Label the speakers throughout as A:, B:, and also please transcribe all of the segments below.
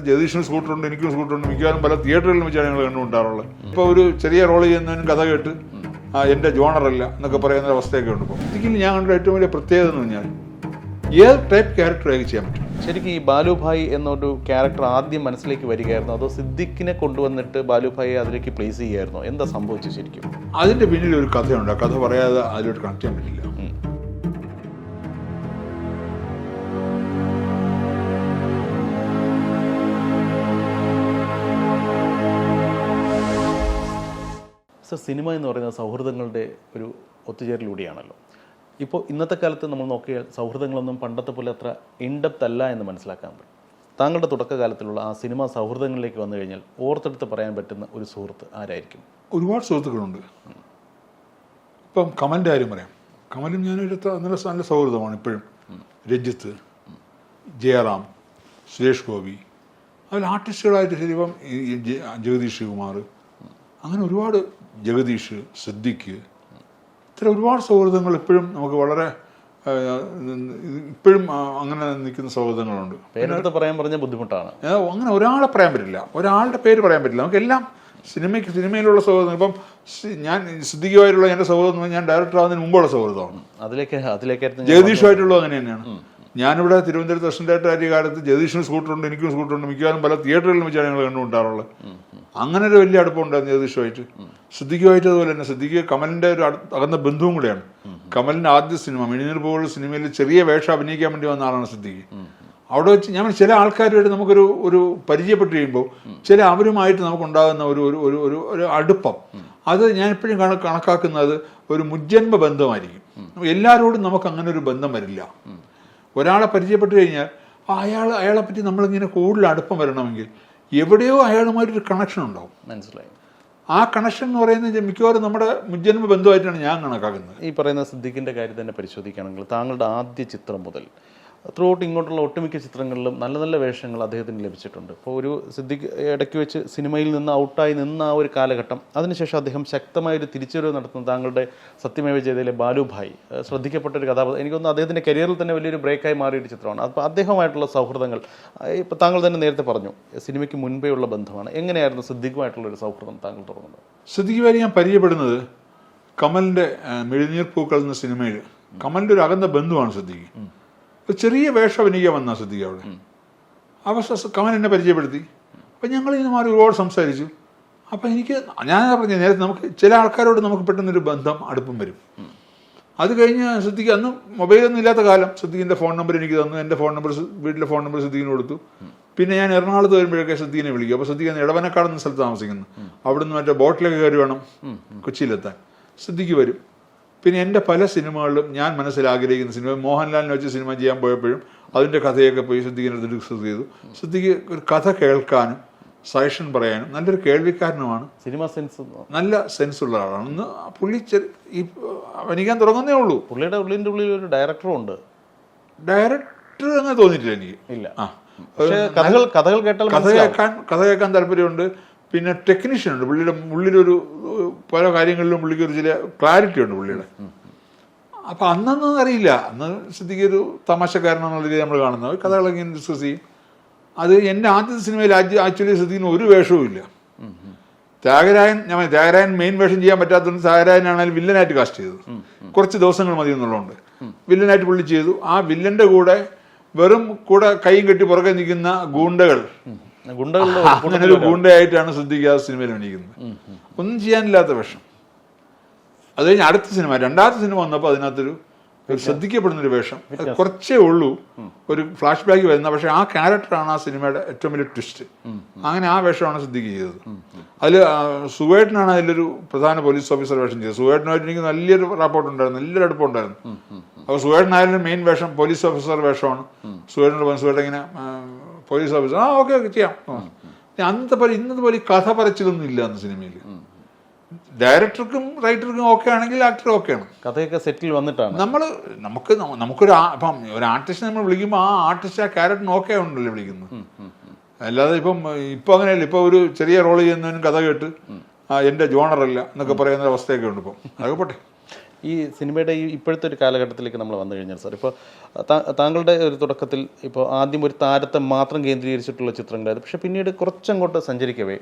A: ജഗദീഷിന് സ്കൂട്ടറുണ്ട്, എനിക്കും സ്കൂട്ടറുണ്ട്. മിക്കവാറും പല തിയേറ്ററുകളിലും വെച്ചാണ് ഞങ്ങൾ കണ്ടുകൊണ്ടാറുള്ളത്. ഇപ്പോൾ ഒരു ചെറിയ റോൾ ചെയ്യുന്നതിനും കഥ കേട്ട് എൻ്റെ ജോണറല്ല എന്നൊക്കെ പറയുന്ന അവസ്ഥയൊക്കെ ഉണ്ട്. ഇപ്പോൾ ഇതിൽ ഞാൻ കണ്ട ഏറ്റവും വലിയ പ്രത്യേകത എന്ന് പറഞ്ഞാൽ ഏത് ടൈപ്പ് ക്യാരക്ടറായി ചെയ്യാൻ പറ്റും.
B: ശരിക്കും ഈ ബാലുഭായ് എന്നൊരു ക്യാരക്ടർ ആദ്യം മനസ്സിലേക്ക് വരികയായിരുന്നു, അതോ സിദ്ദിഖിനെ കൊണ്ടുവന്നിട്ട് ബാലുഭായിയെ അതിലേക്ക് പ്ലേസ് ചെയ്യായിരുന്നോ? എന്താ സംഭവിച്ചു ശരിക്കും?
A: അതിൻ്റെ പിന്നിൽ ഒരു കഥയുണ്ട്. ആ കഥ പറയാതെ അതിലോട്ട് കണക്ട് ചെയ്യാൻ പറ്റില്ല.
B: സർ, സിനിമ എന്ന് പറയുന്നത് സൗഹൃദങ്ങളുടെ ഒരു ഒത്തുചേരലിലൂടെയാണല്ലോ. ഇപ്പോൾ ഇന്നത്തെ കാലത്ത് നമ്മൾ നോക്കിയാൽ സൗഹൃദങ്ങളൊന്നും പണ്ടത്തെ പോലെ അത്ര ഇൻഡെപ്ത് അല്ല എന്ന് മനസ്സിലാക്കാൻ പറ്റും. താങ്കളുടെ തുടക്കകാലത്തിലുള്ള ആ സിനിമാ സൗഹൃദങ്ങളിലേക്ക് വന്നു കഴിഞ്ഞാൽ ഓർത്തെടുത്ത് പറയാൻ പറ്റുന്ന ഒരു സുഹൃത്ത് ആരായിരിക്കും?
A: ഒരുപാട് സുഹൃത്തുക്കളുണ്ട്. ഇപ്പം കമലിൻ്റെ കാര്യം പറയാം. കമലും ഞാനൊരു നല്ല സൗഹൃദമാണ് ഇപ്പോഴും. രഞ്ജിത്ത്, ജയറാം, സുരേഷ് ഗോപി, അതിൽ ആർട്ടിസ്റ്റുകളായിട്ട് ശരി. ഇപ്പം ജഗദീഷ് കുമാർ, അങ്ങനെ ഒരുപാട്, ജഗദീഷ്, സിദ്ദിഖ്, ഇത്തരം ഒരുപാട് സൗഹൃദങ്ങൾ ഇപ്പോഴും നമുക്ക് വളരെ ഇപ്പോഴും അങ്ങനെ നിൽക്കുന്ന സൗഹൃദങ്ങളുണ്ട്.
B: പേരെടുത്ത് പറയാൻ പറഞ്ഞ ബുദ്ധിമുട്ടാണ്.
A: അങ്ങനെ ഒരാളെ പറയാൻ പറ്റില്ല, ഒരാളുടെ പേര് പറയാൻ പറ്റില്ല. നമുക്കെല്ലാം സിനിമയിലുള്ള സൗഹൃദം. ഇപ്പം ഞാൻ സിദ്ദിഖുമായിട്ടുള്ള എൻ്റെ സൗഹൃദം ഞാൻ ഡയറക്ടർ ആവുന്നതിന് മുമ്പുള്ള സൗഹൃദമാണ്.
B: അതിലേക്ക്
A: ജഗദീഷുമായിട്ടുള്ളത് അങ്ങനെ തന്നെയാണ്. ഞാനിവിടെ തിരുവനന്തപുരത്ത് അസിസ്റ്റൻ്റായിട്ട് കാലത്ത് ജഗദീഷിന് സ്കൂട്ടറുണ്ട്, എനിക്കും സ്കൂട്ടറുണ്ട്. മിക്കവാറും പല തിയേറ്ററുകളിലും വെച്ചാണ് ഞങ്ങൾ കണ്ടുകൊണ്ടാറുള്ളത്. അങ്ങനെ ഒരു വലിയ അടുപ്പമുണ്ടായിരുന്നു ജഗദീഷുമായിട്ട്. സിദ്ദിഖുമായിട്ട് അതുപോലെ തന്നെ. സിദ്ദിഖ് കമലിൻ്റെ ഒരു അകന്ന ബന്ധുവും കൂടെയാണ്. കമലിൻ്റെ ആദ്യ സിനിമ മിഴിനീർ പോലുള്ള സിനിമയിൽ ചെറിയ വേഷം അഭിനയിക്കാൻ വേണ്ടി വന്ന ആളാണ് സിദ്ദിഖ്. അവിടെ വെച്ച് ഞാൻ ചില ആൾക്കാരുമായിട്ട് നമുക്കൊരു പരിചയപ്പെട്ട് കഴിയുമ്പോൾ ചില അവരുമായിട്ട് നമുക്കുണ്ടാകുന്ന ഒരു അടുപ്പം, അത് ഞാൻ എപ്പോഴും കണക്കാക്കുന്നത് ഒരു മുജ്ജന്മ ബന്ധമായിരിക്കും. എല്ലാവരോടും നമുക്ക് അങ്ങനെ ഒരു ബന്ധം വരില്ല. ഒരാളെ പരിചയപ്പെട്ട് കഴിഞ്ഞാൽ അയാളെ പറ്റി നമ്മളിങ്ങനെ കൂടുതൽ അടുപ്പം വരണമെങ്കിൽ എവിടെയോ അയാളുമായിട്ടൊരു കണക്ഷൻ ഉണ്ടാവും.
B: മനസ്സിലായി.
A: ആ കണക്ഷൻ എന്ന് പറയുന്നത് മിക്കവാറും നമ്മുടെ മുജ്ജന്മ ബന്ധമായിട്ടാണ് ഞാൻ കണക്കാക്കുന്നത്.
B: ഈ പറയുന്ന സിദ്ദിഖിൻ്റെ കാര്യം തന്നെ പരിശോധിക്കുകയാണെങ്കിൽ താങ്കളുടെ ആദ്യ ചിത്രം മുതൽ ത്രൂ ഔട്ട് ഇങ്ങോട്ടുള്ള ഒട്ടുമിക്ക ചിത്രങ്ങളിലും നല്ല നല്ല വേഷങ്ങൾ അദ്ദേഹത്തിന് ലഭിച്ചിട്ടുണ്ട്. ഇപ്പോൾ ഒരു സിദ്ദിഖ് ഇടയ്ക്ക് വെച്ച് സിനിമയിൽ നിന്ന് ഔട്ടായി നിന്ന ആ ഒരു കാലഘട്ടം, അതിനുശേഷം അദ്ദേഹം ശക്തമായൊരു തിരിച്ചുവരവ് നടത്തുന്ന താങ്കളുടെ സത്യമേവ ജയതയിലെ ബാലുഭായ് ശ്രദ്ധിക്കപ്പെട്ടൊരു കഥാപാത്രം. എനിക്കൊന്ന് അദ്ദേഹത്തിൻ്റെ കരിയറിൽ തന്നെ വലിയൊരു ബ്രേക്കായി മാറിയൊരു ചിത്രമാണ്. അപ്പോൾ അദ്ദേഹമായിട്ടുള്ള സൗഹൃദങ്ങൾ ഇപ്പോൾ താങ്കൾ തന്നെ നേരത്തെ പറഞ്ഞു സിനിമയ്ക്ക് മുൻപേ ഉള്ള ബന്ധമാണ്. എങ്ങനെയായിരുന്നു സിദ്ദിഖുമായിട്ടുള്ളൊരു സൗഹൃദം താങ്കൾ തുടങ്ങുന്നത്?
A: സിദ്ദിഖുമായി ഞാൻ പരിചയപ്പെടുന്നത് കമലിൻ്റെ മിഴിനീർ പൂക്കൾ എന്ന സിനിമയിൽ. കമലിൻ്റെ ഒരു അകന്ന ബന്ധുവാണ് സിദ്ദിഖ്. ഒരു ചെറിയ വേഷം അഭിനയിക്കാൻ വന്ന സിദ്ദിഖ് അവിടെ. കമൽ എന്നെ പരിചയപ്പെടുത്തി. അപ്പം ഞങ്ങൾ ഇതിന് മാറി ഒരുപാട് സംസാരിച്ചു. അപ്പം ഞാൻ പറഞ്ഞു നേരത്തെ നമുക്ക് ചില ആൾക്കാരോട് നമുക്ക് പെട്ടെന്നൊരു ബന്ധം അടുപ്പം വരും. അത് കഴിഞ്ഞ് സിദ്ദിഖ് അന്ന് മൊബൈലൊന്നും ഇല്ലാത്ത കാലം സിദ്ദിഖിൻ്റെ ഫോൺ നമ്പർ എനിക്ക് തന്നു. എൻ്റെ ഫോൺ നമ്പർ വീട്ടിലെ ഫോൺ നമ്പർ സിദ്ദിഖിന് കൊടുത്തു. പിന്നെ ഞാൻ എറണാകുളത്ത് വരുമ്പോഴൊക്കെ സിദ്ദിഖിനെ വിളിക്കും. അപ്പോൾ സിദ്ദിഖ് ഇടവനക്കാട് എന്ന സ്ഥലത്ത് താമസിക്കുന്നു. അവിടുന്ന് മറ്റേ ബോട്ടിലൊക്കെ കയറി വേണം കൊച്ചിയിലെത്താൻ. സിദ്ദിഖ് വരും. പിന്നെ എൻ്റെ പല സിനിമകളിലും ഞാൻ മനസ്സിൽ ആഗ്രഹിക്കുന്ന സിനിമ മോഹൻലാലിനെ വെച്ച് സിനിമ ചെയ്യാൻ പോയപ്പോഴും അതിൻ്റെ കഥയൊക്കെ പോയി സിദ്ദിഖിൻ്റെ അടുത്ത് ഡിസ്കസ് ചെയ്തു. സിദ്ദിഖ് ഒരു കഥ കേൾക്കാനും സജഷൻ പറയാനും നല്ലൊരു കേൾവിക്കാരനുമാണ്.
B: സിനിമ സെൻസ്
A: നല്ല സെൻസുള്ള ആളാണ്. ഇന്ന് പുള്ളി ഈ അഭിനയിക്കാൻ തുടങ്ങുന്നേ ഉള്ളൂ.
B: പുള്ളിയുടെ ഉള്ളിൽ ഒരു ഡയറക്ടറും ഉണ്ട്.
A: ഡയറക്ടർ അങ്ങനെ തോന്നിയിട്ടില്ല എനിക്ക്.
B: ഇല്ല.
A: കഥ കേൾക്കാൻ താല്പര്യമുണ്ട്. പിന്നെ ടെക്നീഷ്യൻ ഉണ്ട് പുള്ളിയുടെ ഉള്ളിലൊരു പല കാര്യങ്ങളിലും പുള്ളിക്ക് ഒരു ചില ക്ലാരിറ്റി ഉണ്ട് പുള്ളിയുടെ. അപ്പം അന്നൊന്നും അറിയില്ല. അന്ന് സിദ്ദിഖ് ഒരു തമാശക്കാരനെന്നുള്ള രീതിയിൽ നമ്മൾ കാണുന്നത്. കഥകളൊക്കെ ഡിസ്കസ് ചെയ്യും. അത് എൻ്റെ ആദ്യത്തെ സിനിമയിൽ ആക്ച്വലി സിദ്ദിഖിന് ഒരു വേഷവും ഇല്ല. ത്യാഗരായൻ മെയിൻ വേഷം ചെയ്യാൻ പറ്റാത്തതുകൊണ്ട് ത്യാഗരായനാണെങ്കിൽ വില്ലനായിട്ട് കാസ്റ്റ് ചെയ്തത്. കുറച്ച് ദിവസങ്ങൾ മതി എന്നുള്ളതുകൊണ്ട് വില്ലനായിട്ട് പുള്ളി ചെയ്തു. ആ വില്ലൻ്റെ കൂടെ വെറും കൂടെ കൈയും കെട്ടി പുറകെ നിൽക്കുന്ന ഗൂണ്ടകൾ, അങ്ങനെ ഒരു ഗൂണ്ടയായിട്ടാണ് സിദ്ദിഖ് ആ സിനിമയിൽ അഭിനയിക്കുന്നത്. ഒന്നും ചെയ്യാനില്ലാത്ത വേഷം. അത് കഴിഞ്ഞ് അടുത്ത സിനിമ, രണ്ടാമത്തെ സിനിമ വന്നപ്പോൾ അതിനകത്തൊരു ശ്രദ്ധിക്കപ്പെടുന്നൊരു വേഷം. കുറച്ചേ ഉള്ളൂ, ഒരു ഫ്ലാഷ് ബാക്ക് വരുന്ന. പക്ഷെ ആ ക്യാരക്ടറാണ് ആ സിനിമയുടെ ഏറ്റവും വലിയ ട്വിസ്റ്റ്. അങ്ങനെ ആ വേഷമാണ് സിദ്ദിഖ് ചെയ്തത്. അതിൽ സുവേട്ടനാണ് അതിലൊരു പ്രധാന പോലീസ് ഓഫീസർ വേഷം ചെയ്തത്. സുവേട്ടനുമായിട്ട് എനിക്ക് നല്ലൊരു റാപ്പോർട്ട് ഉണ്ടായിരുന്നു, നല്ലൊരു അടുപ്പമുണ്ടായിരുന്നു. അപ്പോൾ സുവേട്ടനായാലും മെയിൻ വേഷം പോലീസ് ഓഫീസർ വേഷമാണ്. സുവേട്ടൻ ഇങ്ങനെ പോലീസ് ഓഫീസർ ഓക്കെ ചെയ്യാം. അന്നത്തെ പോലെ ഇന്നത്തെ പോലെ കഥ പറച്ചിലൊന്നും ഇല്ല അന്ന് സിനിമയിൽ. ഡയറക്ടർക്കും റൈറ്റർക്കും ഓക്കെ ആണെങ്കിൽ ആക്ടർ ഓക്കെയാണ്.
B: കഥയൊക്കെ സെറ്റിൽ വന്നിട്ടാണ്
A: നമുക്കൊരു ഇപ്പം ഒരു ആർട്ടിസ്റ്റിനെ നമ്മൾ വിളിക്കുമ്പോൾ ആ ആർട്ടിസ്റ്റ് ആ ക്യാരക്ടറിന് ഓക്കെ ഉണ്ടല്ലോ വിളിക്കുന്നത്. അല്ലാതെ ഇപ്പം അങ്ങനെയല്ല. ഇപ്പോൾ ഒരു ചെറിയ റോൾ ചെയ്യുന്നതിനും കഥ കേട്ട് എൻ്റെ ജോണറല്ല എന്നൊക്കെ പറയുന്ന അവസ്ഥയൊക്കെ ഉണ്ട്. ഇപ്പം അതൊക്കെ പോട്ടെ.
B: ഈ സിനിമയുടെ ഇപ്പോഴത്തെ ഒരു കാലഘട്ടത്തിലേക്ക് നമ്മൾ വന്നു കഴിഞ്ഞാൽ സാർ, ഇപ്പോൾ താങ്കളുടെ ഒരു തുടക്കത്തിൽ ഇപ്പോൾ ആദ്യം ഒരു താരത്തെ മാത്രം കേന്ദ്രീകരിച്ചിട്ടുള്ള ചിത്രങ്ങളായിരുന്നു. പക്ഷേ പിന്നീട് കുറച്ചങ്ങോട്ട് സഞ്ചരിക്കവേ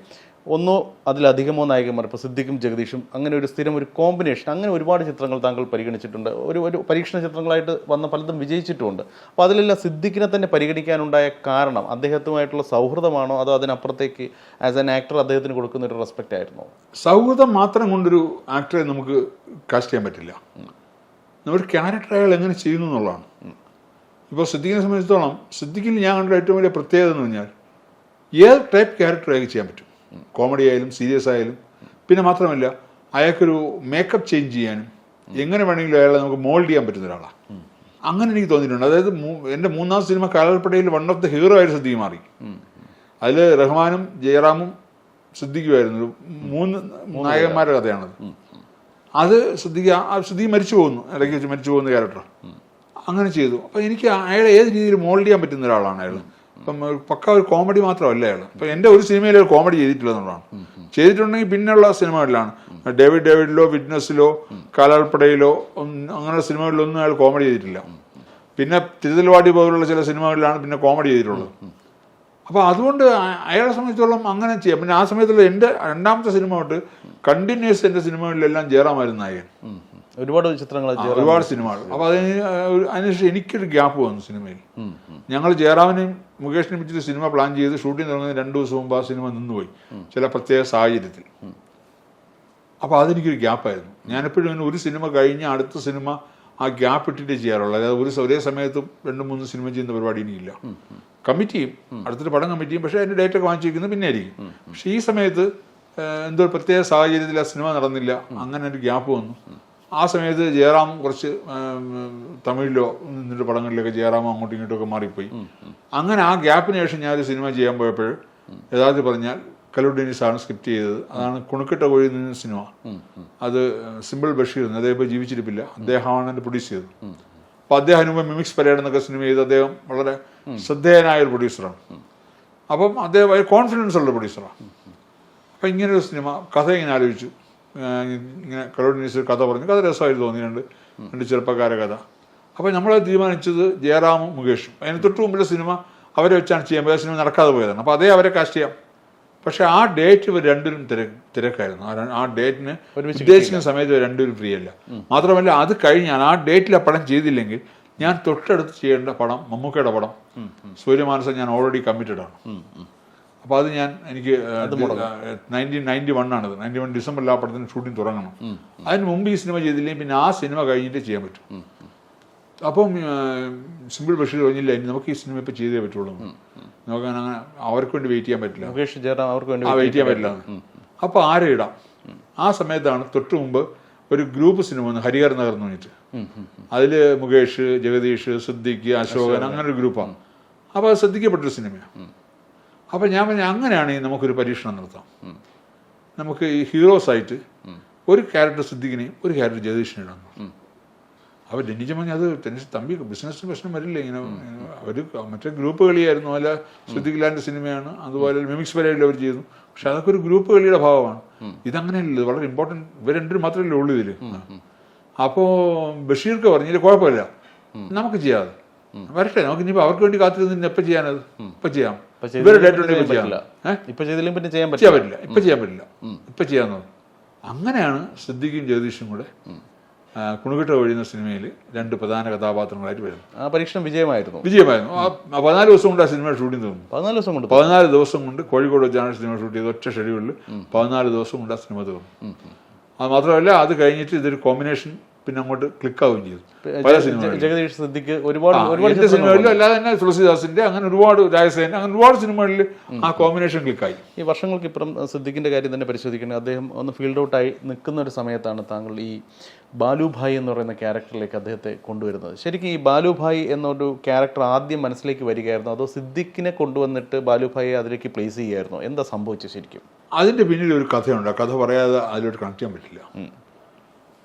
B: ഒന്നോ അതിലധികമോ നായകന്മാർ, ഇപ്പോൾ സിദ്ദിഖും ജഗദീഷും, അങ്ങനെ ഒരു സ്ഥിരം ഒരു കോമ്പിനേഷൻ, അങ്ങനെ ഒരുപാട് ചിത്രങ്ങൾ താങ്കൾ പരിഗണിച്ചിട്ടുണ്ട്. ഒരു പരീക്ഷണ ചിത്രങ്ങളായിട്ട് വന്ന പലതും വിജയിച്ചിട്ടുമുണ്ട്. അപ്പോൾ അതിലെല്ലാം സിദ്ദിഖിനെ തന്നെ പരിഗണിക്കാനുണ്ടായ കാരണം അദ്ദേഹത്തുമായിട്ടുള്ള സൗഹൃദമാണോ അതോ അതിനപ്പുറത്തേക്ക് ആസ് ആൻ ആക്ടർ അദ്ദേഹത്തിന് കൊടുക്കുന്ന ഒരു റെസ്പെക്റ്റ് ആയിരുന്നോ?
A: സൗഹൃദം മാത്രം കൊണ്ടൊരു ആക്ടറെ നമുക്ക് കാസ്റ്റ് ചെയ്യാൻ പറ്റില്ല. ഒരു ക്യാരക്ടർ അയാൾ എങ്ങനെ ചെയ്യുന്നു എന്നുള്ളതാണ്. ഇപ്പോൾ സിദ്ദിഖിനെ സംബന്ധിച്ചിടത്തോളം സിദ്ദിഖിൽ ഞാൻ കണ്ട ഏറ്റവും വലിയ പ്രത്യേകത എന്ന് പറഞ്ഞാൽ ഏത് ടൈപ്പ് ക്യാരക്ടർ അയാൾക്ക് ചെയ്യാൻ പറ്റും. കോമഡി ആയാലും സീരിയസ് ആയാലും. പിന്നെ മാത്രമല്ല അയാൾക്കൊരു മേക്കപ്പ് ചേഞ്ച് ചെയ്യാനും എങ്ങനെ വേണമെങ്കിലും അയാളെ നമുക്ക് മോൾഡ് ചെയ്യാൻ പറ്റുന്ന ഒരാളാണ്. അങ്ങനെ എനിക്ക് തോന്നിയിട്ടുണ്ട്. അതായത് എൻ്റെ മൂന്നാം സിനിമ കാലാൾപ്പടയിൽ വൺ ഓഫ് ദ ഹീറോ ആയിട്ട് സിദ്ദിഖ് മാറി. അതിൽ റഹ്മാനും ജയറാമും സിദ്ദിഖുമായിരുന്നു. 3 നായകന്മാരുടെ കഥയാണത്. അത് സിദ്ദിഖ് മരിച്ചു പോകുന്നു, ഇടയ്ക്ക് വെച്ച് മരിച്ചു പോകുന്ന ക്യാരക്ടർ അങ്ങനെ ചെയ്തു. അപ്പോൾ എനിക്ക് അയാളെ ഏത് രീതിയിൽ മോൾഡ് ചെയ്യാൻ പറ്റുന്ന ഒരാളാണ് അയാൾ. ഇപ്പം പക്ക ഒരു കോമഡി മാത്രമല്ല അയാൾ. ഇപ്പം എൻ്റെ ഒരു സിനിമയിൽ ഒരു കോമഡി ചെയ്തിട്ടില്ല എന്നുള്ളതാണ്. ചെയ്തിട്ടുണ്ടെങ്കിൽ പിന്നെയുള്ള സിനിമകളിലാണ് ഡേവിഡിലോ വിറ്റ്നസ്സിലോ കാലാൾപ്പടയിലോ അങ്ങനെയുള്ള സിനിമകളിലൊന്നും അയാൾ കോമഡി ചെയ്തിട്ടില്ല. പിന്നെ തിരുതൽവാടി പോലുള്ള ചില സിനിമകളിലാണ് പിന്നെ കോമഡി ചെയ്തിട്ടുള്ളത്. അപ്പോൾ അതുകൊണ്ട് അയാളെ സംബന്ധിച്ചോളം അങ്ങനെ ചെയ്യാം. പിന്നെ ആ സമയത്തുള്ള എൻ്റെ രണ്ടാമത്തെ സിനിമ തൊട്ട് കണ്ടിന്യൂസ് എൻ്റെ സിനിമകളിലെല്ലാം ജയറാമായിരുന്നു നായകൻ.
B: ഒരുപാട് ചിത്രങ്ങൾ,
A: ഒരുപാട് സിനിമകൾ. അപ്പോൾ അതിനുശേഷം എനിക്കൊരു ഗ്യാപ്പ് വന്നു സിനിമയിൽ. ഞങ്ങൾ ജയറാമിനെയും മുകേഷിനെയും വെച്ചിട്ട് സിനിമ പ്ലാൻ ചെയ്ത് ഷൂട്ടിംഗ് തുടങ്ങുന്ന 2 ദിവസം മുമ്പ് ആ സിനിമ നിന്നുപോയി ചില പ്രത്യേക സാഹചര്യത്തിൽ. അപ്പോൾ അതെനിക്കൊരു ഗ്യാപ്പായിരുന്നു. ഞാനെപ്പോഴും ഇങ്ങനെ ഒരു സിനിമ കഴിഞ്ഞ് അടുത്ത സിനിമ ആ ഗ്യാപ്പ് ഇട്ടിട്ടേ ചെയ്യാറുള്ളൂ. അതായത് ഒരേ സമയത്തും 2-3 സിനിമ ചെയ്യുന്ന പരിപാടി എനിക്കില്ല. കമ്മിറ്റ് ചെയ്യും, അടുത്തൊരു പടം കമ്മിറ്റ് ചെയ്യും, പക്ഷേ അതിൻ്റെ ഡേറ്റൊക്കെ വാങ്ങിച്ചു വയ്ക്കുന്നത് പിന്നെ ആയിരിക്കും. പക്ഷേ ഈ സമയത്ത് എന്തോ പ്രത്യേക സാഹചര്യത്തിൽ ആ സിനിമ നടന്നില്ല, അങ്ങനെ ഒരു ഗ്യാപ്പ് വന്നു. ആ സമയത്ത് ജയറാം കുറച്ച് തമിഴിലോ നിന്നിട്ട് പടങ്ങളിലൊക്കെ ജയറാം അങ്ങോട്ടും ഇങ്ങോട്ടുമൊക്കെ മാറിപ്പോയി. അങ്ങനെ ആ ഗ്യാപ്പിന് ശേഷം ഞാനൊരു സിനിമ ചെയ്യാൻ പോയപ്പോൾ യഥാർത്ഥത്തിൽ പറഞ്ഞാൽ കലൂർ ഡെന്നീസാണ് സ്ക്രിപ്റ്റ് ചെയ്തത്. അതാണ് കുണുക്കിട്ട കോഴി എന്ന സിനിമ. അത് സിമ്പിൾ ബഷീർ, അദ്ദേഹം ഇപ്പോൾ ജീവിച്ചിരിപ്പില്ല, അദ്ദേഹമാണ് അത് പ്രൊഡ്യൂസ് ചെയ്തത്. അപ്പോൾ അദ്ദേഹം മുമ്പ് മിമിക്സ് പരേഡ് എന്നൊക്കെ സിനിമ ചെയ്ത് അദ്ദേഹം വളരെ ശ്രദ്ധേയനായ ഒരു പ്രൊഡ്യൂസറാണ്. അപ്പം അദ്ദേഹം വളരെ കോൺഫിഡൻസ് ഉള്ള പ്രൊഡ്യൂസറാണ്. അപ്പം ഇങ്ങനൊരു സിനിമ കഥ ഇങ്ങനെ ആലോചിച്ചു. ഇങ്ങനെ കലൂർ ഡെന്നീസ് കഥ പറഞ്ഞു, കഥ രസമായിട്ട് തോന്നിയിട്ടുണ്ട്, 2 ചെറുപ്പക്കാരെ കഥ. അപ്പോൾ നമ്മളത് തീരുമാനിച്ചത് ജയറാമും മുകേഷും. അതിന് തൊട്ട് മുമ്പുള്ള സിനിമ അവരെ വെച്ചാണ് ചെയ്യാൻ പോയത്. സിനിമ നടക്കാതെ പോയതാണ്. അപ്പോൾ അതേ അവരെ കാസ്റ്റ് ചെയ്യാം. പക്ഷേ ആ ഡേറ്റ് ഇവർ രണ്ടുപേരും തിരക്കായിരുന്നു. ആ ഡേറ്റിന് ഉദ്ദേശിക്കുന്ന സമയത്ത് ഇവർ രണ്ടുപേരും ഫ്രീ അല്ല. മാത്രമല്ല അത് കഴിഞ്ഞാൽ ആ ഡേറ്റിൽ ആ പടം ചെയ്തില്ലെങ്കിൽ ഞാൻ തൊട്ടടുത്ത് ചെയ്യേണ്ട പടം മമ്മൂക്കയുടെ പടം സൂര്യമാനസം ഞാൻ ഓൾറെഡി കമ്മിറ്റഡ് ആണ്. അപ്പോൾ അത് എനിക്ക് 1991 ആണത്. 91 ഡിസംബറിൽ ആ പടത്തിന് ഷൂട്ടിംഗ് തുടങ്ങണം. അതിന് മുമ്പ് ഈ സിനിമ ചെയ്തില്ലെങ്കിൽ പിന്നെ ആ സിനിമ കഴിഞ്ഞിട്ടേ ചെയ്യാൻ പറ്റും. അപ്പം സിമ്പിൾ ബഷീർ പറഞ്ഞില്ല, ഇനി നമുക്ക് ഈ സിനിമ ഇപ്പോൾ ചെയ്തേ പറ്റുള്ളൂ, നമുക്ക് അങ്ങനെ അവർക്ക് വേണ്ടി വെയിറ്റ് ചെയ്യാൻ പറ്റില്ല,
B: മുകേഷ് ജയറാം അവർക്ക് വേണ്ടി
A: വെയിറ്റ് ചെയ്യാൻ പറ്റില്ല. അപ്പോൾ ആരെ ഇടാം? ആ സമയത്താണ് തൊട്ട് മുമ്പ് ഒരു ഗ്രൂപ്പ് സിനിമ വന്നു, ഹരിഹർ നഗർ എന്ന് പറഞ്ഞിട്ട്. അതിൽ മുകേഷ്, ജഗദീഷ്, സിദ്ദിഖ്, അശോകൻ, അങ്ങനെ ഒരു ഗ്രൂപ്പാണ്. അപ്പോൾ അത് ശ്രദ്ധിക്കപ്പെട്ടൊരു സിനിമയാണ്. അപ്പോൾ ഞാൻ പറഞ്ഞ അങ്ങനെയാണെങ്കിൽ നമുക്കൊരു പരീക്ഷണം നടത്താം. നമുക്ക് ഈ ഹീറോസായിട്ട് ഒരു ക്യാരക്ടർ സിദ്ദിഖിനെയും ഒരു ക്യാരക്ടർ ജഗദീഷിനെ ഇടാം. അപ്പോൾ ഡെന്നിജ പറഞ്ഞ അത് തമ്പി ബിസിനസ്സിന് പ്രശ്നം വരില്ല, ഇങ്ങനെ അവർ മറ്റേ ഗ്രൂപ്പ് കളിയായിരുന്നു. അല്ല സിദ്ദിഖ് ലാലിൻ്റെ സിനിമയാണ്, അതുപോലെ മിമിക്സ് പരേഡിൽ അവർ ചെയ്തു. പക്ഷെ അതൊക്കെ ഒരു ഗ്രൂപ്പ് കളിയുടെ ഭാഗമാണ്. ഇതങ്ങനെയല്ല, ഇത് വളരെ ഇമ്പോർട്ടൻറ്റ്. ഇവർ രണ്ടും മാത്രമല്ലേ ഉള്ളൂ ഇതിൽ. അപ്പോൾ ബഷീർക്ക് പറഞ്ഞില്ല കുഴപ്പമില്ല, നമുക്ക് ചെയ്യാതെ വരട്ടെ, നമുക്ക് ഇനിയിപ്പോൾ അവർക്ക് വേണ്ടി കാത്തിരുന്ന് എപ്പോൾ ചെയ്യാനത്? ഇപ്പം ചെയ്യാം, ഇവരുടെ ഡേറ്റ് ഉണ്ടെങ്കിൽ ചെയ്യാം.
B: ഇപ്പം ചെയ്യാൻ
A: പറ്റില്ല, ഇപ്പം ചെയ്യാൻ പറ്റില്ല, ഇപ്പം ചെയ്യാമെന്ന്. അങ്ങനെയാണ് സിദ്ദിഖും ജഗദീഷും കൂടെ കുണുകിട്ട ഒഴിയുന്ന സിനിമയിൽ 2 പ്രധാന കഥാപാത്രങ്ങളായിട്ട് വരുന്നത്.
B: ആ പരീക്ഷണം വിജയമായിരുന്നു.
A: 14 ദിവസം കൊണ്ട് ആ സിനിമ ഷൂട്ടിംഗ് തീർന്നു. 14 ദിവസം കൊണ്ട് കോഴിക്കോട് വെച്ചാണ് സിനിമ ഷൂട്ട് ചെയ്തത്. ഒറ്റ ഷെഡ്യൂളിൽ 14 ദിവസം കൊണ്ട് ആ സിനിമ തീർന്നു. അത് മാത്രമല്ല, അത് കഴിഞ്ഞിട്ട് ഇതൊരു കോമ്പിനേഷൻ പിന്നെ അങ്ങോട്ട് ക്ലിക്കാവുകയും ചെയ്തു. പല
B: ജഗദീഷ്, സിദ്ദിഖ്, ഒരുപാട്
A: സിനിമകളിലും അല്ലാതെ തന്നെ തുളസിദാസിന്റെ, അങ്ങനെ ഒരുപാട് രാജസേന, അങ്ങനെ ഒരുപാട് സിനിമകളിൽ ആ കോമ്പിനേഷൻ ക്ലിക്കായി.
B: ഈ വർഷങ്ങൾക്കിപ്പുറം സിദ്ദിഖിന്റെ കാര്യം തന്നെ പരിശോധിക്കുന്നത്, അദ്ദേഹം ഒന്ന് ഫീൽഡ് ഔട്ടായി നിൽക്കുന്ന ഒരു സമയത്താണ് താങ്കൾ ഈ ബാലുഭായ് എന്ന് പറയുന്ന ക്യാരക്ടറിലേക്ക് അദ്ദേഹത്തെ കൊണ്ടുവരുന്നത്. ശരിക്കും ഈ ബാലുഭായ് എന്നൊരു ക്യാരക്ടർ ആദ്യം മനസ്സിലേക്ക് വരികയായിരുന്നു, അതോ സിദ്ദിഖിനെ കൊണ്ടുവന്നിട്ട് ബാലുഭായെ അതിലേക്ക് പ്ലേസ് ചെയ്യുമായിരുന്നു? എന്താ സംഭവിച്ചത് ശരിക്കും?
A: അതിന്റെ പിന്നിൽ ഒരു കഥയുണ്ട്. ആ കഥ പറയാതെ അതിലോട്ട് കണക്ട് ചെയ്യാൻ പറ്റില്ല.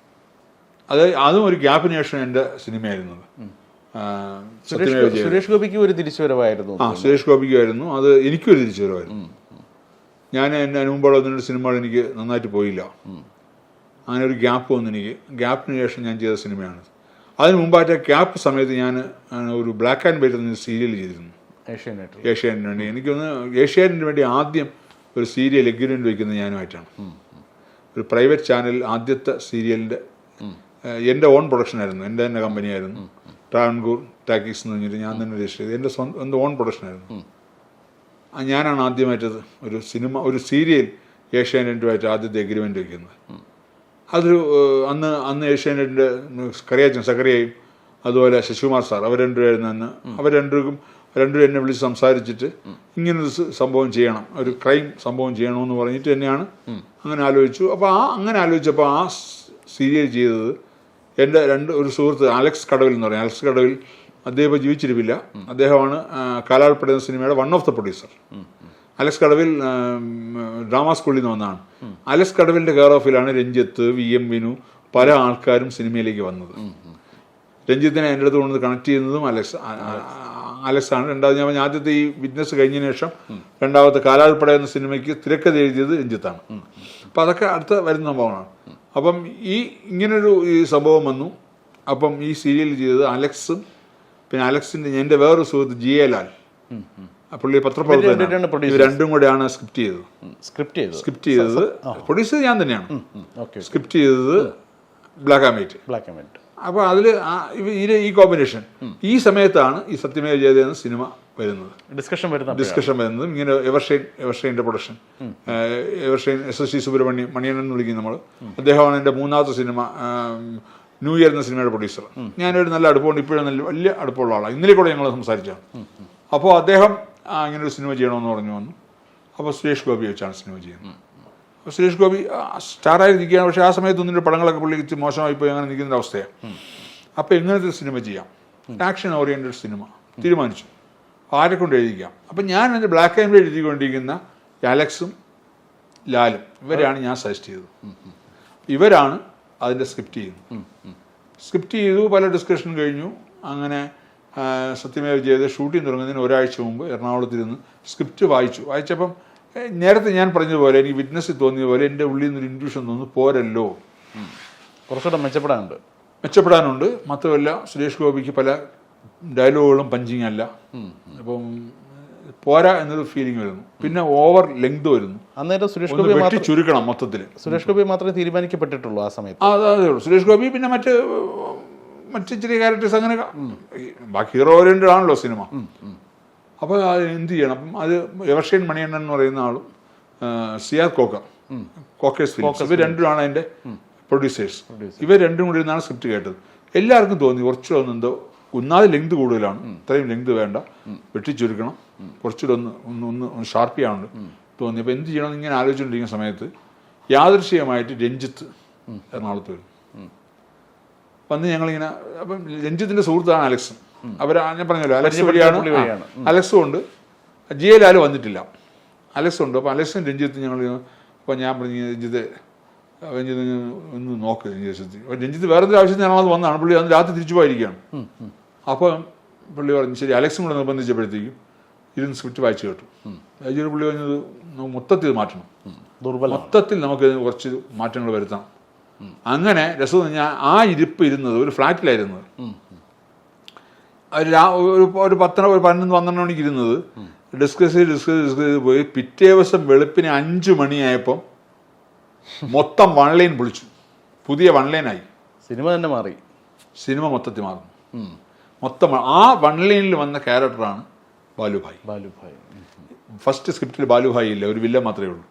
A: അതും ഒരു ഗ്യാപ്പിന് ശേഷം എൻ്റെ സിനിമയായിരുന്നു.
B: സുരേഷ് ഗോപിക്ക് ഒരു തിരിച്ചുവരവായിരുന്നു.
A: സുരേഷ് ഗോപിക്കുമായിരുന്നു. അത് എനിക്കൊരു തിരിച്ചുവരവായിരുന്നു. ഞാൻ എൻ്റെ മുമ്പുള്ള 1-2 സിനിമകൾ എനിക്ക് നന്നായിട്ട് പോയില്ല. അങ്ങനെ ഒരു ഗ്യാപ്പ് വന്നു എനിക്ക്. ഗ്യാപ്പിന് ശേഷം ഞാൻ ചെയ്ത സിനിമയാണ്. അതിന് മുമ്പായിട്ട് ക്യാപ്പ് സമയത്ത് ഞാൻ ഒരു ബ്ലാക്ക് ആൻഡ് വൈറ്റ് എന്ന സീരിയൽ ചെയ്തിരുന്നു ഏഷ്യാനെറ്റിന് വേണ്ടി. എനിക്കൊന്ന് ഏഷ്യാനെറ്റിന് വേണ്ടി ആദ്യം ഒരു സീരിയൽ എഗ്രിമെൻ്റ് വയ്ക്കുന്നത് ഞാനുമായിട്ടാണ്. ഒരു പ്രൈവറ്റ് ചാനൽ ആദ്യത്തെ സീരിയലിൻ്റെ എൻ്റെ ഓൺ പ്രൊഡക്ഷനായിരുന്നു, എൻ്റെ തന്നെ കമ്പനിയായിരുന്നു. ട്രാവൻകൂർ ടാക്കീസ് എന്ന് പറഞ്ഞിട്ട് ഞാൻ തന്നെ രജിസ്റ്റർ ചെയ്ത് എൻ്റെ സ്വന്തം ഓൺ പ്രൊഡക്ഷനായിരുന്നു. ഞാനാണ് ആദ്യമായിട്ടത് ഒരു സീരിയൽ ഏഷ്യാനെറ്റുമായിട്ട് ആദ്യത്തെ എഗ്രിമെൻ്റ് വയ്ക്കുന്നത്. അതൊരു അന്ന് ഏഷ്യാനെറ്റിൻ്റെ കറിയാച്ചൻ സക്കറിയായും അതുപോലെ ശശികുമാർ സാർ അവർ രണ്ടുപേരായിരുന്നു അന്ന്. അവർ രണ്ടും എന്നെ വിളിച്ച് സംസാരിച്ചിട്ട് ഇങ്ങനൊരു സംഭവം ചെയ്യണം, ഒരു ക്രൈം സംഭവം ചെയ്യണമെന്ന് പറഞ്ഞിട്ട് തന്നെയാണ് അങ്ങനെ ആലോചിച്ചു. അപ്പോൾ അങ്ങനെ ആലോചിച്ചപ്പോൾ ആ സീരിയൽ ചെയ്തത് എൻ്റെ ഒരു സുഹൃത്ത് അലക്സ് കടവിൽ എന്ന് പറയും. അലക്സ് കടവിൽ അദ്ദേഹം ഇപ്പോൾ ജീവിച്ചിരിപ്പില്ല. അദ്ദേഹമാണ് കാലാൾപ്പട എന്ന സിനിമയുടെ one of the producer. Alex Kadavil drama സ്കൂളിൽ നിന്ന് വന്നതാണ്. അലക്സ് കടവിൻ്റെ കെയർ ഓഫിലാണ് രഞ്ജിത്ത്, VM വിനു, പല ആൾക്കാരും സിനിമയിലേക്ക് വന്നത്. രഞ്ജിത്തിനെ എൻ്റെ അടുത്ത് കൊണ്ടുവന്ന് കണക്ട് ചെയ്യുന്നതും അലക്സ് ആണ്. രണ്ടാമത് ഞാൻ ആദ്യത്തെ ഈ വിറ്റ്നസ് കഴിഞ്ഞതിന് ശേഷം രണ്ടാമത്തെ കാലാൾപ്പട എന്ന സിനിമയ്ക്ക് തിരക്കഥ എഴുതിയത് രഞ്ജിത്താണ്. അപ്പം അതൊക്കെ അടുത്ത വരുന്ന സംഭവമാണ്. അപ്പം ഇങ്ങനൊരു സംഭവം വന്നു. അപ്പം ഈ സീരിയൽ ചെയ്തത് അലക്സും പിന്നെ അലക്സിൻ്റെ എൻ്റെ വേറൊരു സുഹൃത്ത് GA ലാൽ, പുള്ളി പത്രപ്രവർത്തകൻ, ഇവർ രണ്ടും കൂടെയാണ് സ്ക്രിപ്റ്റ് ചെയ്തത്. പ്രൊഡ്യൂസ് ഞാൻ തന്നെയാണ്. സ്ക്രിപ്റ്റ് ചെയ്തത് ബ്ലാക്ക് ആൻഡ് വൈറ്റ്. അപ്പോൾ അതിൽ ഈ കോമ്പിനേഷൻ ഈ സമയത്താണ് ഈ സത്യമേവ ജയതേ എന്ന സിനിമ വരുന്നത്, ഡിസ്കഷൻ വരുന്നത്. ഇങ്ങനെ എവർഷൈൻ്റെ production, Evershine SSC Subramaniam Maniyan എന്ന് വിളിക്കും നമ്മൾ. അദ്ദേഹമാണ് എൻ്റെ മൂന്നാമത്തെ സിനിമ ന്യൂ ഇയർ എന്ന സിനിമയുടെ പ്രൊഡ്യൂസർ. ഞാനൊരു നല്ല അടുപ്പമുണ്ട്, ഇപ്പോഴും നല്ല വലിയ അടുപ്പമുള്ള ആളാണ്. ഇന്നലെ കൂടെ ഞങ്ങൾ സംസാരിച്ചാണ്. അപ്പോൾ അദ്ദേഹം ഇങ്ങനൊരു സിനിമ ചെയ്യണമെന്ന് പറഞ്ഞു വന്നു. അപ്പോൾ സുരേഷ് ഗോപി വെച്ചാണ് സിനിമ ചെയ്യുന്നത്. അപ്പോൾ സുരേഷ് ഗോപി സ്റ്റാറായി നിൽക്കുകയാണ്. പക്ഷേ ആ സമയത്ത് ഒന്നിൻ്റെ പടങ്ങളൊക്കെ പുള്ളിക്ക് മോശമായി പോയി അങ്ങനെ നിൽക്കുന്ന അവസ്ഥയാണ്. അപ്പോൾ എങ്ങനത്തെ സിനിമ ചെയ്യാം, ആക്ഷൻ ഓറിയൻറ്റഡ് സിനിമ തീരുമാനിച്ചു. ആരെ കൊണ്ട് എഴുതിക്കാം. അപ്പം ഞാൻ എൻ്റെ ബ്ലാക്ക് ആൻഡ് വൈറ്റ് എഴുതിക്കൊണ്ടിരിക്കുന്ന അലക്സും ലാലും ഇവരാണ് ഞാൻ സജസ്റ്റ് ചെയ്തത്. ഇവരാണ് അതിൻ്റെ സ്ക്രിപ്റ്റ് ചെയ്തു. പല ഡിസ്കഷൻ കഴിഞ്ഞു. അങ്ങനെ സത്യമേവ ജയതേ ഷൂട്ടിംഗ് തുടങ്ങുന്നതിന് ഒരാഴ്ച മുമ്പ് എറണാകുളത്തിരുന്ന് സ്ക്രിപ്റ്റ് വായിച്ചപ്പം നേരത്തെ ഞാൻ പറഞ്ഞതുപോലെ എനിക്ക് വിറ്റ്നസ്സിൽ തോന്നിയ പോലെ എൻ്റെ ഉള്ളിൽ നിന്നൊരു ഇൻട്യൂഷൻ തോന്നുന്നു, പോരല്ലോ,
B: കുറച്ചുകൂടെ
A: മെച്ചപ്പെടാനുണ്ട്. മാത്രമല്ല സുരേഷ് ഗോപിക്ക് പല ഡയലോഗുകളും പഞ്ചിങ് അല്ല, അപ്പം പോരാ എന്നൊരു ഫീലിംഗ് വരുന്നു. പിന്നെ ഓവർ ലെങ്ത് വരുന്നു.
B: അന്നേരം സുരേഷ് ഗോപി
A: ചുരുക്കണം മൊത്തത്തിൽ.
B: സുരേഷ് ഗോപി മാത്രമേ തീരുമാനിക്കപ്പെട്ടിട്ടുള്ളൂ ആ സമയത്ത്.
A: അതേ ഉള്ളൂ. സുരേഷ് ഗോപി പിന്നെ മറ്റ് ചെറിയ ക്യാരക്ടേഴ്സ് അങ്ങനെ ബാക്കി ഹീറോ ഓറിയന്റഡ് ആണല്ലോ സിനിമ. അപ്പോൾ അത് എന്ത് ചെയ്യണം? അപ്പം അത് എവർഷൈൻ മണിയണ്ണൻ എന്ന് പറയുന്ന ആളും സിയാദ് കോക്കേഴ്സ് ഫിലിംസ്, ഇവർ രണ്ടുമാണ് അതിൻ്റെ പ്രൊഡ്യൂസേഴ്സ്. ഇവർ രണ്ടും കൂടി ഇരുന്നാണ് സ്ക്രിപ്റ്റ് കേട്ടത്. എല്ലാവർക്കും തോന്നി കുറച്ചുകൂടെ എന്തോ ഒന്നാമത് ലെങ്ത് കൂടുതലാണ്, ഇത്രയും ലെങ്ത് വേണ്ട, വെട്ടിച്ചുരുക്കണം, കുറച്ചുകൂടെ ഒന്ന് ഷാർപ്പ് ചെയ്യാനുണ്ട് തോന്നി. അപ്പോൾ എന്ത് ചെയ്യണമെന്ന് ഇങ്ങനെ ആലോചിച്ചുകൊണ്ടിരിക്കുന്ന സമയത്ത് യാദൃശ്ചികമായിട്ട് രഞ്ജിത്ത് എറണാകുളത്ത് വരും. വന്ന് ഞങ്ങളിങ്ങനെ, അപ്പം രഞ്ജിത്തിൻ്റെ സുഹൃത്താണ് അലക്സും. ഞാൻ പറഞ്ഞല്ലോ അലക്സ് വഴിയാണ്. അലക്സും ഉണ്ട്, GA ലാൽ വന്നിട്ടില്ല, അലക്സ് ഉണ്ട്. അപ്പോൾ അലക്സും രഞ്ജിത്ത് ഞങ്ങൾ, അപ്പോൾ ഞാൻ പറഞ്ഞു രഞ്ജിത്ത് ഒന്ന് നോക്ക് രഞ്ജിത്ത് വേറെ എന്തൊരു ആവശ്യത്തിന് ഞങ്ങളത് വന്നതാണ്. പുള്ളി അന്ന് രാത്രി തിരിച്ചു പോയിരിക്കുകയാണ്. അപ്പം പുള്ളി പറഞ്ഞു ശരി. അലക്സും കൂടെ നിർബന്ധിച്ചപ്പോഴത്തേക്കും ഇരുന്ന് സ്ക്രിപ്റ്റ് വായിച്ചു കേട്ടു. വായിച്ചിട്ട് പുള്ളി പറഞ്ഞത് മൊത്തത്തിൽ മാറ്റണം, മൊത്തത്തിൽ നമുക്ക് കുറച്ച് മാറ്റങ്ങൾ വരുത്താം. അങ്ങനെ രസം ഞാൻ ആ ഇരുന്നത് ഒരു ഫ്ലാറ്റിലായിരുന്നത്. ഒരു 11-12 മണിക്ക് ഇരുന്നത് ഡിസ്കസ് ചെയ്ത് പോയി. പിറ്റേ ദിവസം വെളുപ്പിന് 5 മണിയായപ്പം മൊത്തം 1 ലൈൻ പൊളിച്ചു, പുതിയ 1 ലൈനായി.
B: സിനിമ തന്നെ മാറി, സിനിമ
A: മൊത്തത്തിൽ മാറും. മൊത്തം ആ 1 ലൈനിൽ വന്ന ക്യാരക്ടറാണ് ബാലുഭായ്. ഫസ്റ്റ് സ്ക്രിപ്റ്റിൽ ബാലുഭായ് ഇല്ല, ഒരു വില്ലൻ മാത്രമേ ഉള്ളൂ.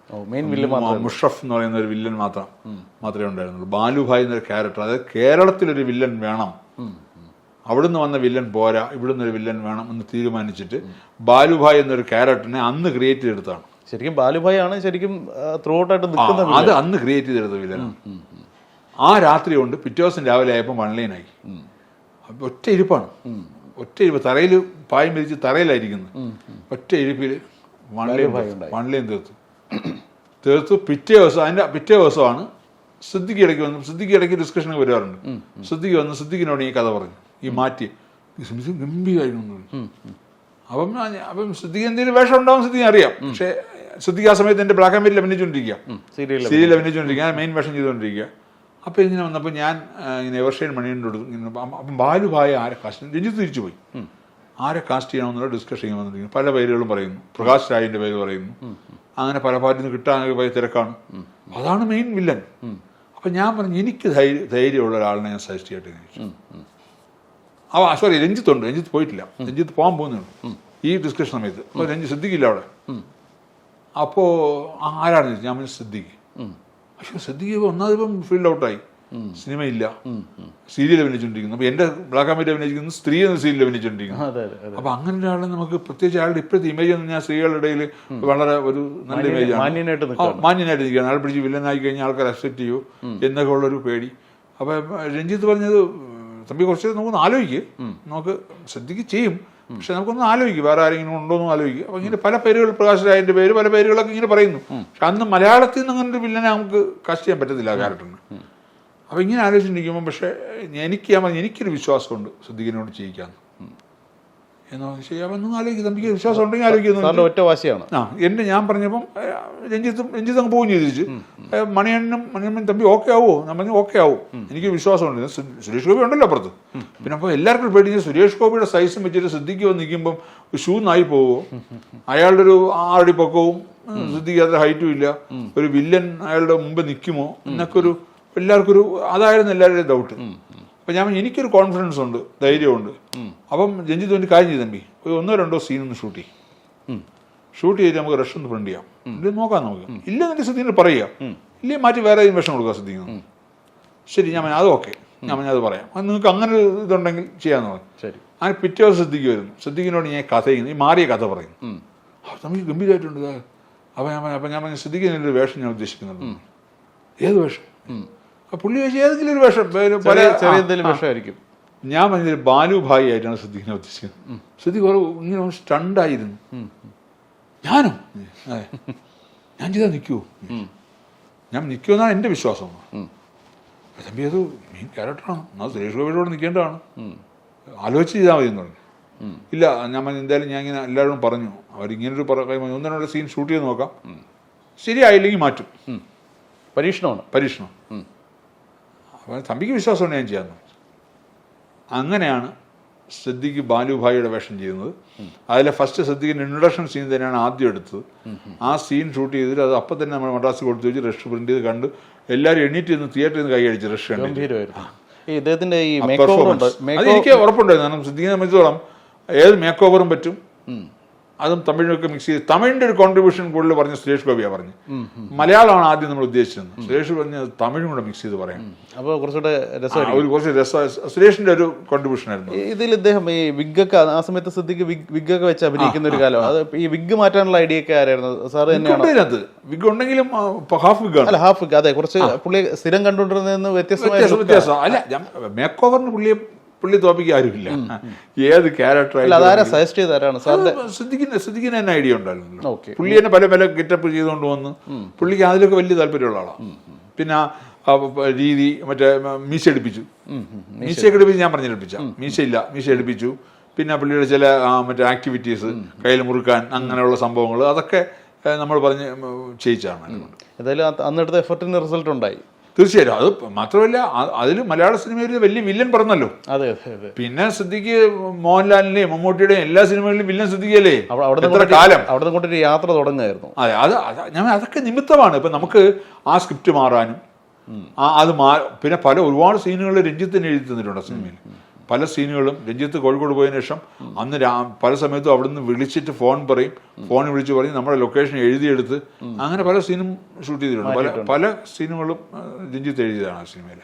A: മുഷറഫ് എന്ന് പറയുന്ന ഒരു വില്ലൻ മാത്രമേ ഉണ്ടായിരുന്നുള്ളൂ. ബാലുഭായ് എന്നൊരു ക്യാരക്ടർ, അതായത് കേരളത്തിലൊരു വില്ലൻ വേണം, അവിടുന്ന് വന്ന വില്ലൻ പോരാ, ഇവിടുന്ന് ഒരു വില്ലൻ വേണം എന്ന് തീരുമാനിച്ചിട്ട് ബാലുഭായ് എന്നൊരു ക്യാരക്ടറിനെ അന്ന് ക്രിയേറ്റ് ചെയ്തെടുത്താണ്.
B: ശരിക്കും ബാലുഭായ് ആണ് ശരിക്കും ത്രൂ ഔട്ടായിട്ട് നിൽക്കുന്നത്.
A: അത് അന്ന് ക്രിയേറ്റ് ചെയ്തെടുത്ത വില്ലനാണ്. ആ രാത്രി കൊണ്ട് പിറ്റേ ദിവസം രാവിലെ ആയപ്പോൾ 1 ലൈനായി. ഒറ്റ ഇരിപ്പാണ്, തറയിൽ പായം വിരിച്ച് തറയിലായിരിക്കുന്നത്. ഒറ്റ ഇരിപ്പിൽ 1 ലൈൻ തീർത്തു. പിറ്റേ ദിവസമാണ് സിദ്ദിഖ് ഇടയ്ക്ക് ഡിസ്കഷന് വരാറുണ്ട്. സിദ്ദിഖിനോട് ഈ കഥ പറഞ്ഞു, ഈ മാറ്റി ഗംഭീരമായിരുന്നു. അപ്പം സിദ്ദിഖ് എന്തെങ്കിലും വേഷം ഉണ്ടാവും സിദ്ദിഖിന് അറിയാം. പക്ഷേ സിദ്ദിഖ് ആ സമയത്ത് എൻ്റെ ബ്ലാക്ക് ആൻഡ് വൈറ്റിൽ അഭിനയിച്ചുകൊണ്ടിരിക്കുക, സീരിയൽ അഭിനയിച്ചുകൊണ്ടിരിക്കുക, മെയിൻ വേഷം ചെയ്തുകൊണ്ടിരിക്കുക. അപ്പോൾ ഇങ്ങനെ വന്നപ്പോൾ ഞാൻ ഇങ്ങനെ എവർഷൈൻ മണിയുടെ അടുത്ത് ഇങ്ങനെ അപ്പം ബാലുഭായി ആരെ കാസ്റ്റ് രഞ്ജിത്ത് തിരിച്ചു പോയി ആരെ കാസ്റ്റ് ചെയ്യണമെന്നുള്ള ഡിസ്കഷൻ ചെയ്യാൻ വന്നിരിക്കുന്നു. പല പേരുകളും പറയുന്നു. പ്രകാശ് രാജിൻ്റെ പേര് പറയുന്നു. അങ്ങനെ പല പാർട്ടിയിൽ നിന്ന് കിട്ടാനൊക്കെ പോയ തിരക്കാണ്. അതാണ് മെയിൻ വില്ലൻ. അപ്പം ഞാൻ പറഞ്ഞു എനിക്ക് ധൈര്യമുള്ള ഒരാളിനെ ഞാൻ സജസ്റ്റ് ചെയ്യട്ടെ എന്ന് ചോദിച്ചു. സോറി രഞ്ജിത്തുണ്ട്. രഞ്ജിത്ത് പോയിട്ടില്ല. രഞ്ജിത്ത് പോകാൻ പോകുന്നുണ്ട് ഈ ഡിസ്കഷൻ സമയത്ത്. അപ്പോൾ രഞ്ജിത്ത് സിദ്ദിഖില്ല അവിടെ. അപ്പോൾ ആരാണെന്ന് ചോദിച്ചു. ഞാൻ പറഞ്ഞു സിദ്ദിഖ്. പക്ഷേ സിദ്ദിഖ് ഒന്നാമതിപ്പം ഫീൽഡ് ഔട്ടായി. സിനിമയില്ല, സീരിയൽ അഭിനയിച്ചുകൊണ്ടിരിക്കുന്നു. അപ്പോൾ എൻ്റെ ബ്ലാക്ക് ആൻഡ് വൈറ്റ് അഭിനയിക്കുന്ന സ്ത്രീ എന്ന സീരിയൽ അഭിനയിച്ചുകൊണ്ടിരിക്കുന്നു. അപ്പോൾ അങ്ങനെ ഒരാളെ നമുക്ക് പ്രത്യേകിച്ച് അയാളുടെ ഇപ്പോഴത്തെ ഇമേജ് എന്ന് പറഞ്ഞാൽ സ്ത്രീകളുടെ ഇടയിൽ വളരെ ഒരു നല്ല ഇമേജാണ്. മാന്യനായിട്ട് നിൽക്കുകയാണ്. ആൾ പിടിച്ച് വില്ലനായി കഴിഞ്ഞാൽ ആൾക്കാർ അക്സെപ്റ്റ് ചെയ്യൂ എന്നൊക്കെ ഉള്ളൊരു പേടി. അപ്പോൾ രഞ്ജിത്ത് പറഞ്ഞത് തമ്പി കുറച്ച് നമുക്കൊന്ന് ആലോചിക്കുക, നമുക്ക് ശ്രദ്ധിക്കുക ചെയ്യും, പക്ഷെ നമുക്കൊന്ന് ആലോചിക്കും വേറെ ആരെങ്കിലും ഉണ്ടോ എന്ന് ആലോചിക്കുക. അപ്പോൾ ഇങ്ങനെ പല പേരുകൾ, പ്രകാശ് രാജിൻ്റെ പേര്, പല പേരുകളൊക്കെ ഇങ്ങനെ പറയുന്നു. പക്ഷെ അന്ന് മലയാളത്തിൽ നിന്ന് അങ്ങനെ ഒരു വില്ലനെ നമുക്ക് കാസ്റ്റ് ചെയ്യാൻ പറ്റത്തില്ല ആ ക്യാരക്ടറിന്. അപ്പോൾ ഇങ്ങനെ ആലോചിച്ചിരിക്കുമ്പോൾ പക്ഷേ എനിക്കൊരു വിശ്വാസമുണ്ട് സിദ്ദിഖിനോട് ചെയ്യിക്കാമെന്ന്. എന്നാ ചെയ്യാമെന്ന് ആലോചിക്കും. തമ്പിക്ക് വിശ്വാസം ഉണ്ടെങ്കിൽ ആലോചിക്കുന്നു.
B: ഒറ്റ വാശിയാണ്.
A: ഞാൻ പറഞ്ഞപ്പം രഞ്ജിത്ത് അങ്ങ് പോവുകയും ചെയ്തിരിച്ചു. മണിയണ്ണൻ തമ്പി ഓക്കെ ആവുമോ? ഞാൻ പറഞ്ഞു ഓക്കെ ആവും, എനിക്ക് വിശ്വാസമുണ്ട്. സുരേഷ് ഗോപി ഉണ്ടല്ലോ അപ്പുറത്ത്. പിന്നെ അപ്പോൾ എല്ലാവർക്കും പേടി സുരേഷ് ഗോപിയുടെ സൈസും വെച്ചിട്ട് സിദ്ദിഖ് വന്ന് നിൽക്കുമ്പം ഷൂ നായി പോവോ, അയാളുടെ ഒരു 6 അടി പൊക്കവും സിദ്ദിഖ് അത്ര ഹൈറ്റും ഇല്ല, ഒരു വില്ലൻ അയാളുടെ മുമ്പ് നിൽക്കുമോ എന്നൊക്കെ ഒരു എല്ലാവർക്കും ഒരു അതായിരുന്നു എല്ലാവരുടെയും ഡൗട്ട്. അപ്പം ഞാൻ എനിക്കൊരു കോൺഫിഡൻസ് ഉണ്ട്, ധൈര്യമുണ്ട്. അപ്പം രഞ്ജിത്ത് വേണ്ടി കാര്യം ചെയ്ത് തമ്പി ഒരു 1-2 സീനൊന്ന് ഷൂട്ട് ചെയ്തിട്ട് നമുക്ക് റഷ് ഒന്ന് പ്രിന്റ് ചെയ്യാം, ഇല്ല നോക്കാം നമുക്ക്. ഇല്ലെന്നെ സിദ്ദീഖിന് പറയുക, ഇല്ലേ മാറ്റി വേറെ വേഷം കൊടുക്കുക സിദ്ദീഖിന്. ശരി ഞാൻ അത് ഓക്കെ, ഞാൻ അത് പറയാം, അത് നിങ്ങൾക്ക് അങ്ങനെ ഇതുണ്ടെങ്കിൽ ചെയ്യാമെന്ന് പറഞ്ഞു.
B: ശരി.
A: അങ്ങനെ പിറ്റേ ദിവസം സിദ്ദീഖ് വരുന്നു. സിദ്ദീഖിനോട് ഞാൻ കഥ ചെയ്യുന്നു, ഈ മാറിയ കഥ പറയുന്നു. നമുക്ക് ഗംഭീരമായിട്ടുണ്ട്. അപ്പം ഞാൻ പറഞ്ഞു സിദ്ദീഖിനൊരു വേഷം ഞാൻ ഉദ്ദേശിക്കുന്നുണ്ട്. ഏത് വേഷം? പുള്ളി വെച്ച് ഏതെങ്കിലും ഒരു വേഷം,
B: വേഷമായിരിക്കും.
A: ഞാൻ പറഞ്ഞൊരു ബാലുഭായി ആയിട്ടാണ് സിദ്ദീഖിനെ ഉദ്ദേശിക്കുന്നത്. സിദ്ദീഖ് ഇങ്ങനെ സ്റ്റണ്ടായിരുന്നു. ഞാനും അതെ ഞാൻ ചെയ്താൽ നിൽക്കുമോ? ഞാൻ നിൽക്കുമെന്നാണ് എൻ്റെ വിശ്വാസം. തമ്പി അത് മെയിൻ ക്യാരക്ടറാണ്, എന്നാൽ സുരേഷ് ഗോപിയോട് നിൽക്കേണ്ടതാണ്, ആലോചിച്ച് ചെയ്താൽ മതി എന്ന് പറഞ്ഞു. ഇല്ല ഞാൻ എന്തായാലും ഞാൻ ഇങ്ങനെ എല്ലാവരോടും പറഞ്ഞു, അവരിങ്ങനൊരു 1-2 സീൻ ഷൂട്ട് ചെയ്ത് നോക്കാം, ശരിയായില്ലെങ്കിൽ മാറ്റും. പരീക്ഷണം. അപ്പോൾ തമ്പിക്ക് വിശ്വാസമാണ് ഞാൻ ചെയ്യാമെന്ന്. അങ്ങനെയാണ് സിദ്ദിഖ് ബാലുഭായിയുടെ വേഷം ചെയ്യുന്നത്. അതിലെ ഫസ്റ്റ് സിദ്ദിഖിൻ്റെ ഇൻട്രൊഡക്ഷൻ സീൻ തന്നെയാണ് ആദ്യം എടുത്തത്. ആ സീൻ ഷൂട്ട് ചെയ്തിട്ട് അത് അപ്പം തന്നെ നമ്മൾ മദ്രാസിൽ കൊടുത്തു വെച്ച് റഷ് പ്രിന്റ് ചെയ്ത് കണ്ട് എല്ലാവരും എണീറ്റ് നിന്ന് തിയേറ്ററിൽ നിന്ന് കൈയടിച്ച് റഷ് കണ്ടു. എനിക്ക് ഉറപ്പുണ്ടായിരുന്നു. കാരണം സിദ്ദിഖിനെ സംബന്ധിച്ചോളം ഏത് മേക്ക് ഓവറും പറ്റും, അതും തമിഴിനൊക്കെ മിക്സ് ചെയ്ത്. തമിഴിൻ്റെ ഒരു കോൺട്രിബ്യൂഷൻ കൂടുതൽ പറഞ്ഞ സുരേഷ് ഗോപിയാണ് പറഞ്ഞു. മലയാളമാണ് ആദ്യം നമ്മൾ ഉദ്ദേശിച്ചത്. സുരേഷ് പറഞ്ഞ് തമിഴും കൂടെ മിക്സ് ചെയ്ത് പറയാം. അപ്പോൾ കുറച്ചുകൂടെ സുരേഷിന്റെ ഒരു കോൺട്രിബ്യൂഷൻ ആയിരുന്നു
B: ഇതിൽ. ഇദ്ദേഹം ഈ വിഗ്ഗൊക്കെ ആ സമയത്ത് സിദ്ദിഖ് വിഗ്ഗൊക്കെ വെച്ച് അഭിനയിക്കുന്ന ഒരു കാലം. അത് ഈ വിഗ് മാറ്റാനുള്ള ഐഡിയ ഒക്കെ ആരായിരുന്നു? സാർ തന്നെയാണ്.
A: വിഗ് ഉണ്ടെങ്കിലും ഹാഫ് വിഗ് ആണ്.
B: ഹാഫ് വിഗ്, അതെ. കുറച്ച് പുള്ളി സ്ഥിരം കണ്ടുകൊണ്ടിരുന്നതെന്ന് വ്യത്യസ്തം.
A: അല്ല മേക്ക് ഓവറിന് പുള്ളി തോപ്പിക്ക് ആരുമില്ല. ഏത് ക്യാരക്ടർ സിദ്ദിഖിന് തന്നെ ഐഡിയ ഉണ്ടായിരുന്നു. പുള്ളി തന്നെ പല ഗെറ്റപ്പ് ചെയ്തുകൊണ്ട് വന്ന് പുള്ളിക്ക് അതിലൊക്കെ വലിയ താല്പര്യമുള്ള ആളാണ്. പിന്നെ രീതി മറ്റേ മീശ എടുപ്പിച്ചു. മീശയൊക്കെ എടുപ്പിച്ച് ഞാൻ പറഞ്ഞെടുപ്പിച്ച മീശ എടുപ്പിച്ചു. പിന്നെ പുള്ളിയുടെ ചില മറ്റേ ആക്ടിവിറ്റീസ്, കയ്യിൽ മുറുക്കാൻ, അങ്ങനെയുള്ള സംഭവങ്ങൾ, അതൊക്കെ നമ്മൾ പറഞ്ഞ് ചെയ്യിച്ചാണ്.
B: ഏതായാലും അന്നെടുത്ത എഫർട്ടിന് റിസൾട്ട് ഉണ്ടായി.
A: തീർച്ചയായിട്ടും. അത് മാത്രമല്ല, അതിൽ മലയാള സിനിമയിൽ വലിയ വില്ലൻ പറഞ്ഞല്ലോ. പിന്നെ സിദ്ദിഖ് മോഹൻലാലിന്റെയും മമ്മൂട്ടിയുടെയും എല്ലാ സിനിമകളിലും വില്ലൻ സിദ്ദിഖല്ലേ. കാലം
B: അവിടെ കൊണ്ടൊരു യാത്ര തുടങ്ങുകയായിരുന്നു.
A: അതെ, ഞാൻ അതൊക്കെ നിമിത്തമാണ്. ഇപ്പൊ നമുക്ക് ആ സ്ക്രിപ്റ്റ് മാറാനും അത് പിന്നെ ഒരുപാട് സീനുകൾ രഞ്ജിത്തിന് എഴുതി തന്നിട്ടുണ്ട് സിനിമയിൽ. പല സീനുകളും രഞ്ജിത്ത് കോഴിക്കോട് പോയതിനു ശേഷം അന്ന് പല സമയത്തും അവിടുന്ന് വിളിച്ചിട്ട് ഫോണിൽ വിളിച്ച് പറയും നമ്മുടെ ലൊക്കേഷൻ എഴുതിയെടുത്ത് അങ്ങനെ പല സീനും ഷൂട്ട് ചെയ്തിട്ടുണ്ട്. പല സീനുകളും രഞ്ജിത്ത് എഴുതിയതാണ് ആ സിനിമയിൽ.